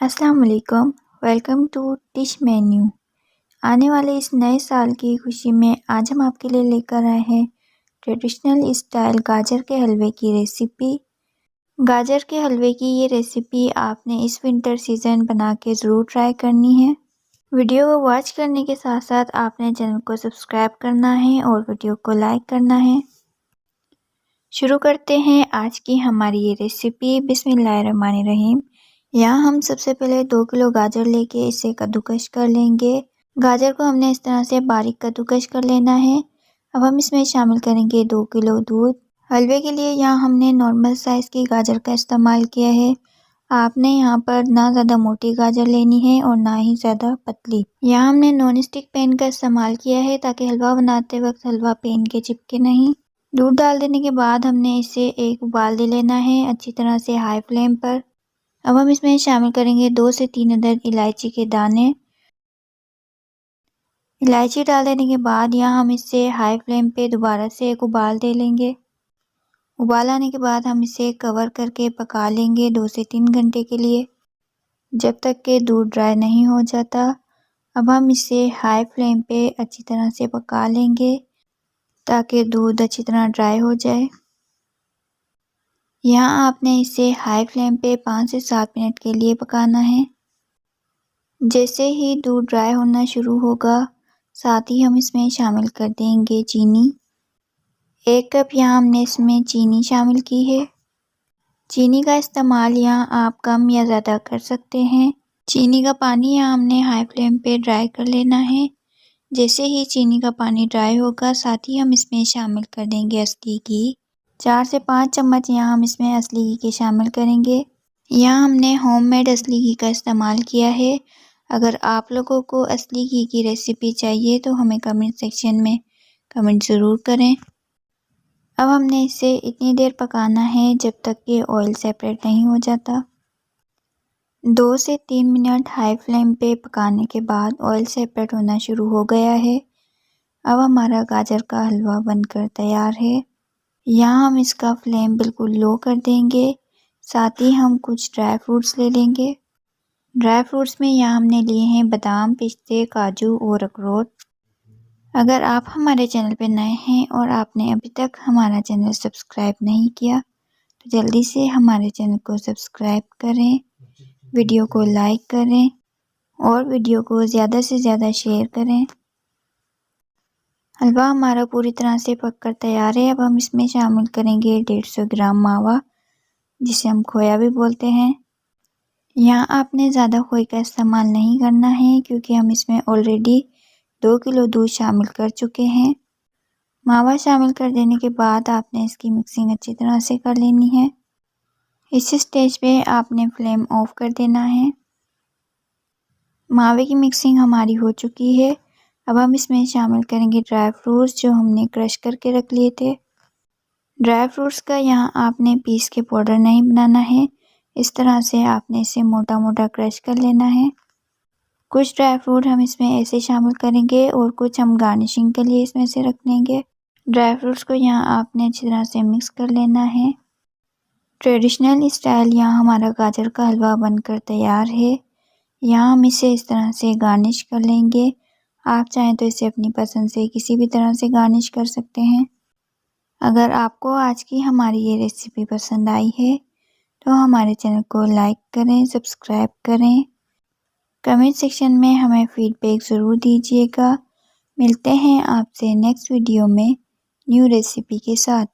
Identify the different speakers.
Speaker 1: अस्सलाम वालेकुम। Welcome to dish menu. आने वाले इस नए साल की खुशी में आज हम आपके लिए लेकर आए हैं ट्रेडिशनल स्टाइल गाजर के हलवे की रेसिपी। गाजर के हलवे की ये रेसिपी आपने इस विंटर सीज़न बना के ज़रूर ट्राई करनी है। वीडियो को वॉच करने के साथ साथ आपने चैनल को सब्सक्राइब करना है और वीडियो को लाइक करना है। शुरू करते हैं आज की हमारी ये रेसिपी। बिस्मिल्लाहिर्रहमानिर्रहीम। यहाँ हम सबसे पहले 2 किलो गाजर लेके इसे कद्दूकश कर लेंगे। गाजर को हमने इस तरह से बारीक कद्दूकश कर लेना है। अब हम इसमें शामिल करेंगे 2 किलो दूध। हलवे के लिए यहाँ हमने नॉर्मल साइज़ की गाजर का इस्तेमाल किया है। आपने यहाँ पर ना ज़्यादा मोटी गाजर लेनी है और ना ही ज़्यादा पतली। यहाँ हमने नॉन स्टिक पैन का इस्तेमाल किया है ताकि हलवा बनाते वक्त हलवा पैन के चिपके नहीं। दूध डाल देने के बाद हमने इसे एक उबाल दे लेना है अच्छी तरह से हाई फ्लेम पर। अब हम इसमें शामिल करेंगे 2 से 3 अदद इलायची के दाने। इलायची डाल देने के बाद यहाँ हम इसे हाई फ्लेम पे दोबारा से एक उबाल दे लेंगे। उबाल आने के बाद हम इसे कवर करके पका लेंगे 2 से 3 घंटे के लिए, जब तक कि दूध ड्राई नहीं हो जाता। अब हम इसे हाई फ्लेम पे अच्छी तरह से पका लेंगे ताकि दूध अच्छी तरह ड्राई हो जाए। यहाँ आपने इसे हाई फ्लेम पे 5 से 7 मिनट के लिए पकाना है। जैसे ही दूध ड्राई होना शुरू होगा, साथ ही हम इसमें शामिल कर देंगे चीनी। 1 कप यहाँ हमने इसमें चीनी शामिल की है। चीनी का इस्तेमाल यहाँ आप कम या ज़्यादा कर सकते हैं। चीनी का पानी यहाँ हमने हाई फ्लेम पे ड्राई कर लेना है। जैसे ही चीनी का पानी ड्राई होगा, साथ ही हम इसमें शामिल कर देंगे असली घी। 4 से 5 चम्मच यहाँ हम इसमें असली घी के शामिल करेंगे। यहाँ हमने होममेड असली घी का इस्तेमाल किया है। अगर आप लोगों को असली घी की रेसिपी चाहिए तो हमें कमेंट सेक्शन में कमेंट ज़रूर करें। अब हमने इसे इतनी देर पकाना है जब तक कि ऑयल सेपरेट नहीं हो जाता। 2 से 3 मिनट हाई फ्लेम पे पकाने के बाद ऑयल सेपरेट होना शुरू हो गया है। अब हमारा गाजर का हलवा बनकर तैयार है। यहाँ हम इसका फ्लेम बिल्कुल लो कर देंगे। साथ ही हम कुछ ड्राई फ्रूट्स ले लेंगे। ड्राई फ्रूट्स में यहाँ हमने लिए हैं बादाम, पिस्ते, काजू और अखरोट। अगर आप हमारे चैनल पर नए हैं और आपने अभी तक हमारा चैनल सब्सक्राइब नहीं किया तो जल्दी से हमारे चैनल को सब्सक्राइब करें, वीडियो को लाइक करें और वीडियो को ज़्यादा से ज़्यादा शेयर करें। हलवा हमारा पूरी तरह से पककर तैयार है। अब हम इसमें शामिल करेंगे 150 ग्राम मावा, जिसे हम खोया भी बोलते हैं। यहाँ आपने ज़्यादा खोए का इस्तेमाल नहीं करना है क्योंकि हम इसमें ऑलरेडी 2 किलो दूध शामिल कर चुके हैं। मावा शामिल कर देने के बाद आपने इसकी मिक्सिंग अच्छी तरह से कर लेनी है। इस स्टेज पे आपने फ्लेम ऑफ कर देना है। मावे की मिक्सिंग हमारी हो चुकी है। अब हम इसमें शामिल करेंगे ड्राई फ्रूट्स जो हमने क्रश करके रख लिए थे। ड्राई फ्रूट्स का यहाँ आपने पीस के पाउडर नहीं बनाना है, इस तरह से आपने इसे मोटा मोटा क्रश कर लेना है। कुछ ड्राई फ्रूट हम इसमें ऐसे शामिल करेंगे और कुछ हम गार्निशिंग के लिए इसमें से रख लेंगे। ड्राई फ्रूट्स को यहाँ आपने अच्छी तरह से मिक्स कर लेना है। ट्रेडिशनल स्टाइल यहाँ हमारा गाजर का हलवा बनकर तैयार है। यहाँ हम इसे इस तरह से गार्निश कर लेंगे। आप चाहें तो इसे अपनी पसंद से किसी भी तरह से गार्निश कर सकते हैं। अगर आपको आज की हमारी ये रेसिपी पसंद आई है तो हमारे चैनल को लाइक करें, सब्सक्राइब करें। कमेंट सेक्शन में हमें फीडबैक ज़रूर दीजिएगा। मिलते हैं आपसे नेक्स्ट वीडियो में न्यू रेसिपी के साथ।